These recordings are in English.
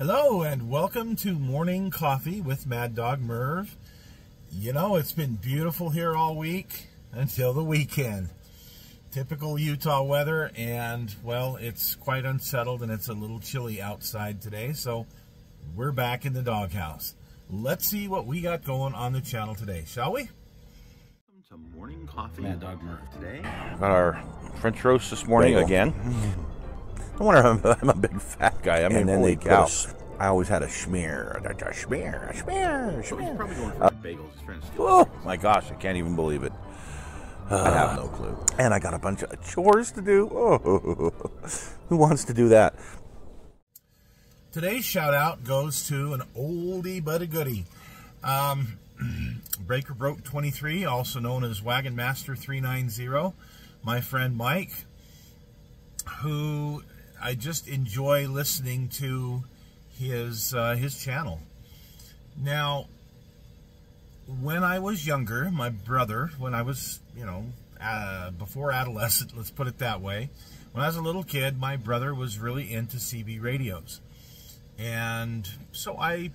Hello and welcome to Morning Coffee with Maddog Merv. You know, it's been beautiful here all week until the weekend. Typical Utah weather, and well, it's quite unsettled and it's a little chilly outside today, so we're back in the doghouse. Let's see what we got going on the channel today, shall we? Welcome to Morning Coffee. Maddog Merv today. Got our French roast this morning again. I wonder I'm a big fat guy. I mean, holy cow. I always had a schmear. A schmear. He's probably going for bagels. He's trying to steal. Oh my gosh, I can't even believe it. I have no clue. And I got a bunch of chores to do. Oh, who wants to do that? Today's shout out goes to an oldie but a goodie. Breaker Broke 23, also known as Wagon Master 390. My friend Mike, who I just enjoy listening to his channel. Now, when I was younger, my brother, when I was, before adolescent, let's put it that way, when I was a little kid, my brother was really into CB radios. And so I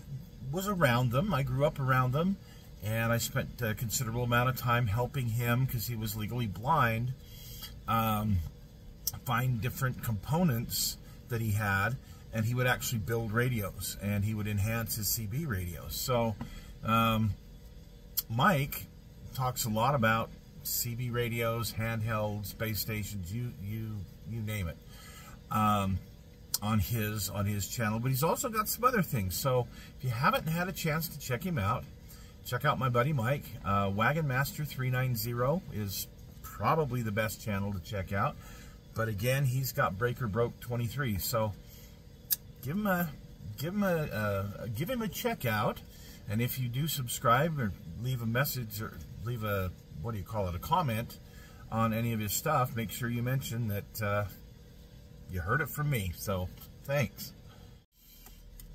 was around them. I grew up around them, and I spent a considerable amount of time helping him, because he was legally blind, find different components that he had, and he would actually build radios, and he would enhance his CB radios. So Mike talks a lot about CB radios, handhelds, base stations, you name it, on his channel. But he's also got some other things. So if you haven't had a chance to check him out, check out my buddy Mike. Wagon Master 390 is probably the best channel to check out. But again, he's got Breaker Broke 23. So give him a check out. And if you do subscribe or leave a message or leave a, a comment on any of his stuff, make sure you mention that you heard it from me. So thanks.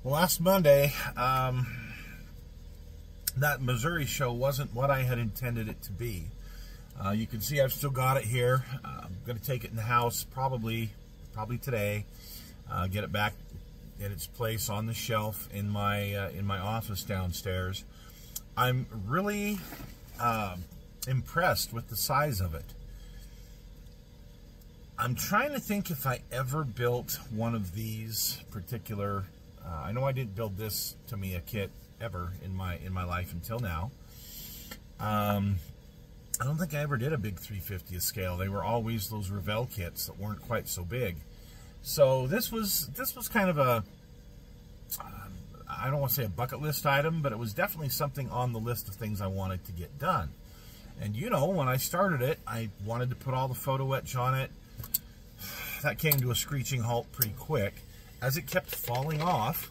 Well, last Monday, that Missouri show wasn't what I had intended it to be. You can see I've still got it here. I'm going to take it in the house probably today. Get it back in its place on the shelf in my office downstairs. I'm really impressed with the size of it. I'm trying to think if I ever built one of these particular. I know I didn't build this Tamiya kit ever in my life until now. I don't think I ever did a big 350th scale. They were always those Revell kits that weren't quite so big. So this was kind of a, I don't want to say a bucket list item, but it was definitely something on the list of things I wanted to get done. And you know, when I started it, I wanted to put all the photo etch on it. That came to a screeching halt pretty quick as it kept falling off.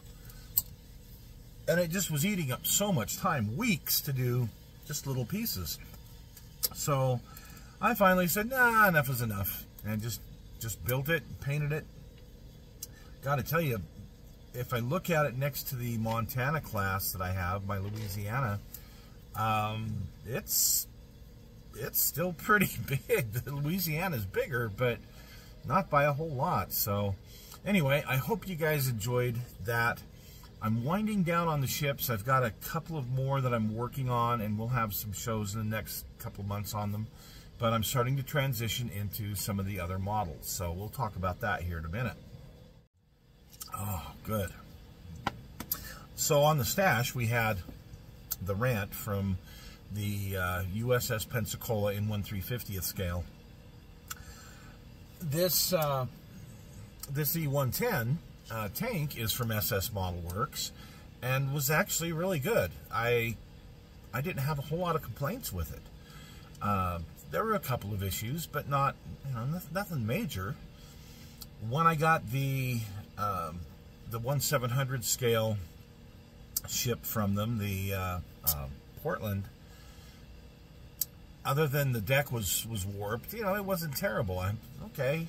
And it just was eating up so much time, weeks to do just little pieces. So I finally said, nah, enough is enough, and just built it, painted it. Gotta tell you, if I look at it next to the Montana class that I have, my Louisiana, it's still pretty big. The Louisiana's bigger, but not by a whole lot. So anyway, I hope you guys enjoyed that. I'm winding down on the ships. I've got a couple of more that I'm working on, and we'll have some shows in the next couple of months on them. But I'm starting to transition into some of the other models. So we'll talk about that here in a minute. Oh, good. So on the stash, we had the Rant from the USS Pensacola in 1/350th scale. This E110 tank is from SS Model Works and was actually really good. I didn't have a whole lot of complaints with it. There were a couple of issues, but not, nothing major. When I got the 1/700 scale ship from them, the Portland, other than the deck was warped, it wasn't terrible. Okay,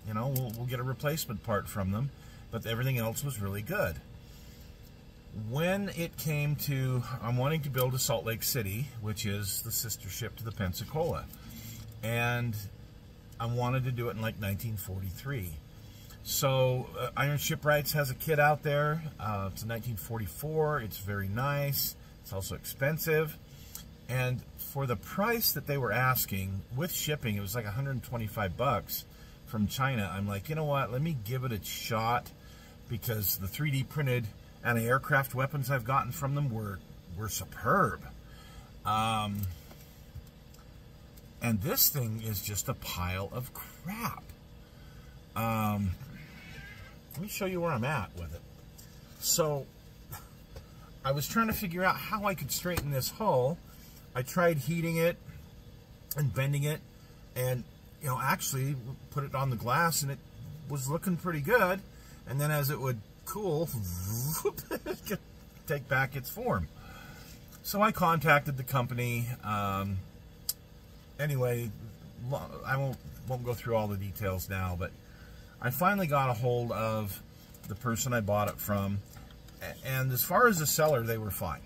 we'll get a replacement part from them, but everything else was really good. When it came to, I'm wanting to build a Salt Lake City, which is the sister ship to the Pensacola, and I wanted to do it in like 1943. So Iron Shipwrights has a kit out there. It's a 1944. It's very nice. It's also expensive. And for the price that they were asking, with shipping, it was like 125 bucks from China. I'm like, you know what? Let me give it a shot, because the 3D printed anti-aircraft weapons I've gotten from them were superb. And this thing is just a pile of crap. Let me show you where I'm at with it. So, I was trying to figure out how I could straighten this hull. I tried heating it and bending it, and, you know, actually put it on the glass, and it was looking pretty good. And then as it would cool, it could take back its form. So I contacted the company. Anyway, I won't go through all the details now, but I finally got a hold of the person I bought it from, and as far as the seller, they were fine.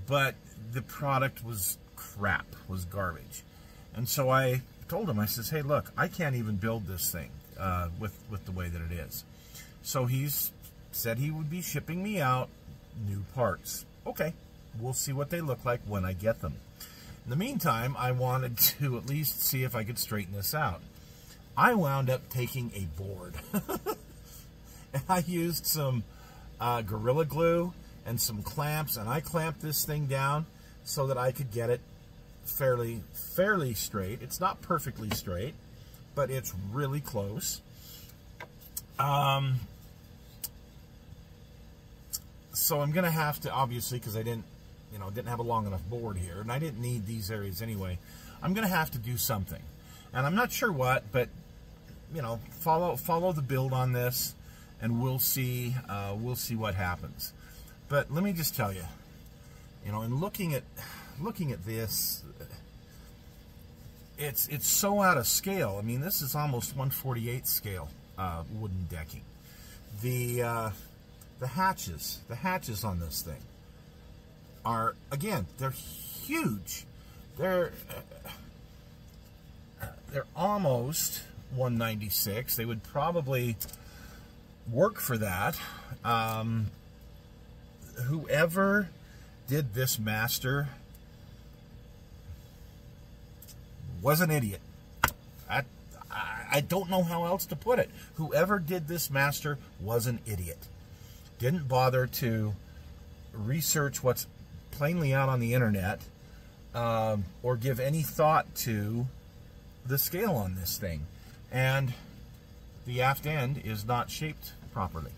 But the product was crap, was garbage. And so I told him, I says, hey, look, I can't even build this thing with the way that it is. So he's said he would be shipping me out new parts. Okay, we'll see what they look like when I get them. In the meantime, I wanted to at least see if I could straighten this out. I wound up taking a board. And I used some Gorilla Glue and some clamps, and I clamped this thing down so that I could get it fairly straight. It's not perfectly straight, but it's really close. So I'm gonna have to, obviously, because I didn't have a long enough board here, and I didn't need these areas anyway, I'm gonna have to do something, and I'm not sure what, but you know, follow the build on this, and we'll see what happens. But let me just tell you, you know, in looking at this, it's so out of scale. I mean, this is almost 1/48 scale wooden decking. The hatches on this thing are, again, they're huge. They're almost 196. They would probably work for that. Whoever did this master was an idiot. I don't know how else to put it. Whoever did this master was an idiot. Didn't bother to research what's plainly out on the internet, or give any thought to the scale on this thing. And the aft end is not shaped properly.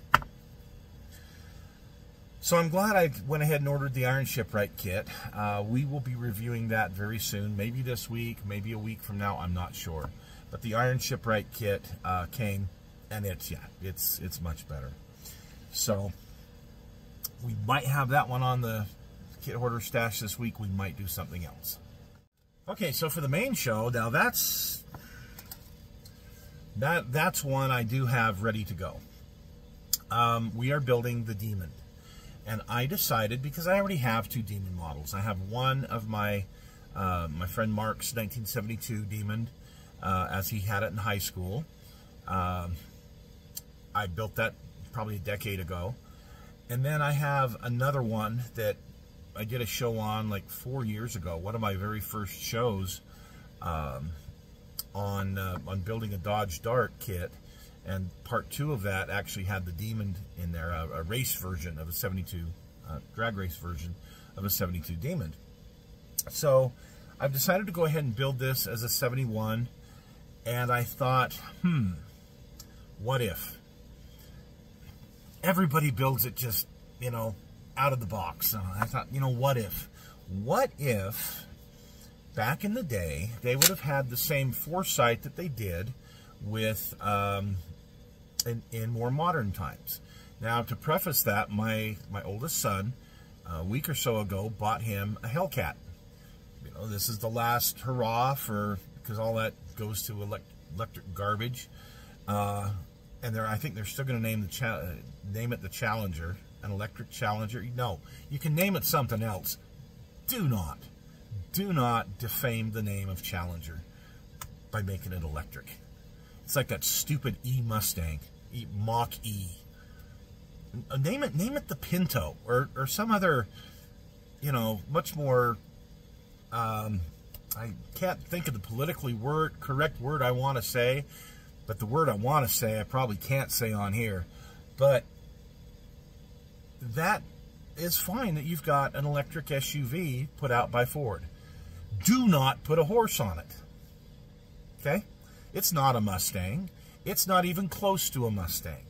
So I'm glad I went ahead and ordered the Iron Shipwright kit. We will be reviewing that very soon, maybe this week, maybe a week from now, I'm not sure. But the Iron Shipwright kit came, and it's much better. So we might have that one on the kit hoarder stash this week. We might do something else. Okay, so for the main show, now that's one I do have ready to go. We are building the Demon. And I decided, because I already have two Demon models. I have one of my friend Mark's 1972 Demon, as he had it in high school. I built that probably a decade ago. And then I have another one that I did a show on like 4 years ago. One of my very first shows on building a Dodge Dart kit. And part 2 of that actually had the Demon in there, a race version of a 72, drag race version of a 72 Demon. So I've decided to go ahead and build this as a 71. And I thought, what if? Everybody builds it just, you know, out of the box. I thought, you know, what if? What if back in the day they would have had the same foresight that they did with in more modern times? Now, to preface that, my oldest son, a week or so ago, bought him a Hellcat. You know, this is the last hurrah because all that goes to electric garbage. And I think they're still going to name it the Challenger, an electric Challenger. No, you can name it something else. Do not defame the name of Challenger by making it electric. It's like that stupid E Mustang, Mach E. Name it the Pinto, or some other, you know, much more, I can't think of the politically correct word I want to say, but the word I want to say I probably can't say on here. But that is fine that you've got an electric SUV put out by Ford. Do not put a horse on it. Okay? It's not a Mustang. It's not even close to a Mustang.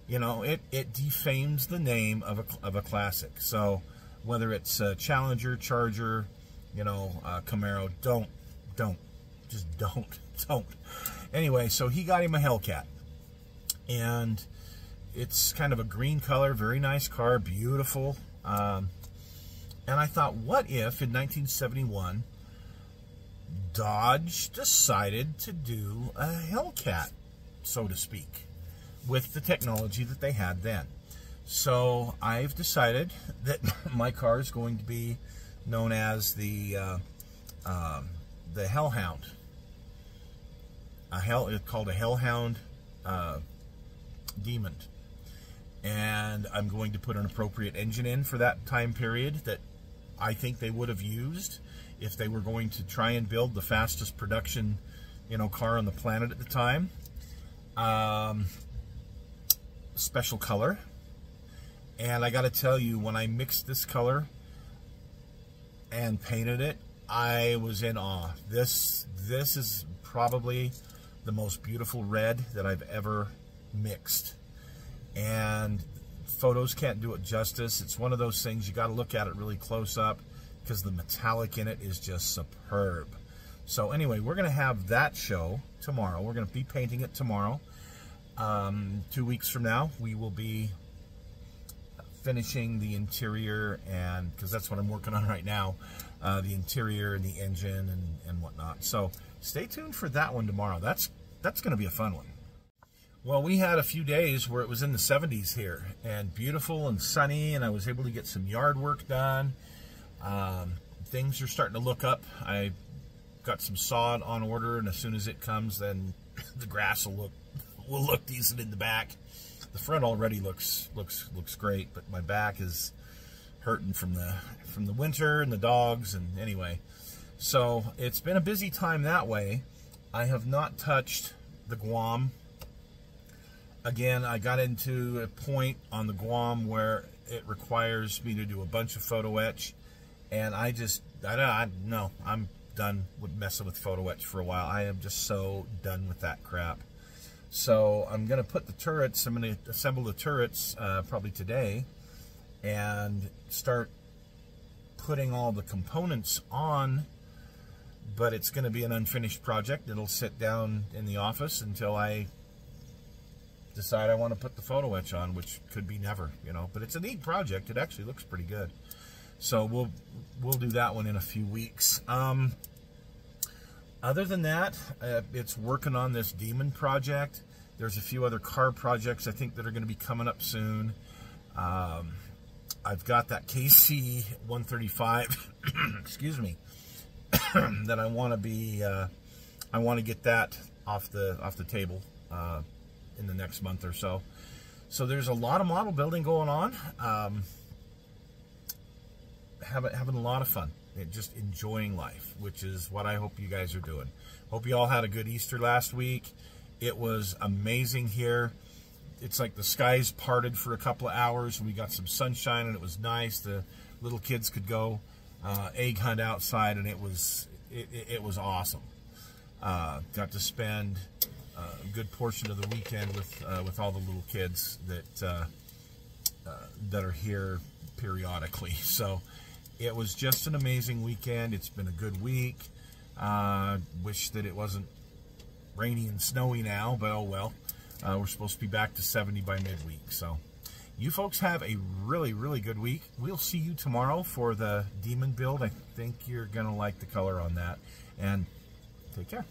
You know, it defames the name of a classic. So whether it's a Challenger, Charger, you know, Camaro, don't. Anyway, so he got him a Hellcat. And it's kind of a green color, very nice car, beautiful. And I thought, what if in 1971, Dodge decided to do a Hellcat, so to speak, with the technology that they had then. So I've decided that my car is going to be known as the Hellhound. It's called a Hellhound Demon. And I'm going to put an appropriate engine in for that time period that I think they would have used if they were going to try and build the fastest production, you know, car on the planet at the time. Special color. And I got to tell you, when I mixed this color and painted it, I was in awe. This is probably the most beautiful red that I've ever mixed. And photos can't do it justice. It's one of those things you got to look at it really close up because the metallic in it is just superb. So anyway, we're going to have that show tomorrow. We're going to be painting it tomorrow. 2 weeks from now, we will be finishing the interior, and because that's what I'm working on right now, the interior and the engine and whatnot. So stay tuned for that one tomorrow. That's going to be a fun one. Well, we had a few days where it was in the 70s here, and beautiful and sunny, and I was able to get some yard work done. Things are starting to look up. I got some sod on order, and as soon as it comes, then the grass will look decent in the back. The front already looks great, but my back is hurting from the winter and the dogs, and anyway. So it's been a busy time that way. I have not touched the Guam. Again, I got into a point on the Guam where it requires me to do a bunch of photo etch, and no, I'm done with messing with photo etch for a while. I am just so done with that crap. So I'm going to put the turrets, I'm going to assemble the turrets probably today and start putting all the components on, but it's going to be an unfinished project. It'll sit down in the office until I decide I want to put the photo etch on, which could be never, you know, but it's a neat project. It actually looks pretty good. So we'll do that one in a few weeks. Other than that, it's working on this Demon project. There's a few other car projects I think that are going to be coming up soon. I've got that KC 135, excuse me, that I want to be. I want to get that off the table in the next month or so. So there's a lot of model building going on. Having a lot of fun. Just enjoying life, which is what I hope you guys are doing. Hope you all had a good Easter last week. It was amazing here. It's like the skies parted for a couple of hours and we got some sunshine and it was nice. The little kids could go egg hunt outside and it was awesome. Got to spend a good portion of the weekend with all the little kids that are here periodically. So it was just an amazing weekend. It's been a good week. Wish that it wasn't rainy and snowy now, but oh well. We're supposed to be back to 70 by midweek. So you folks have a really, really good week. We'll see you tomorrow for the Demon build. I think you're going to like the color on that. And take care.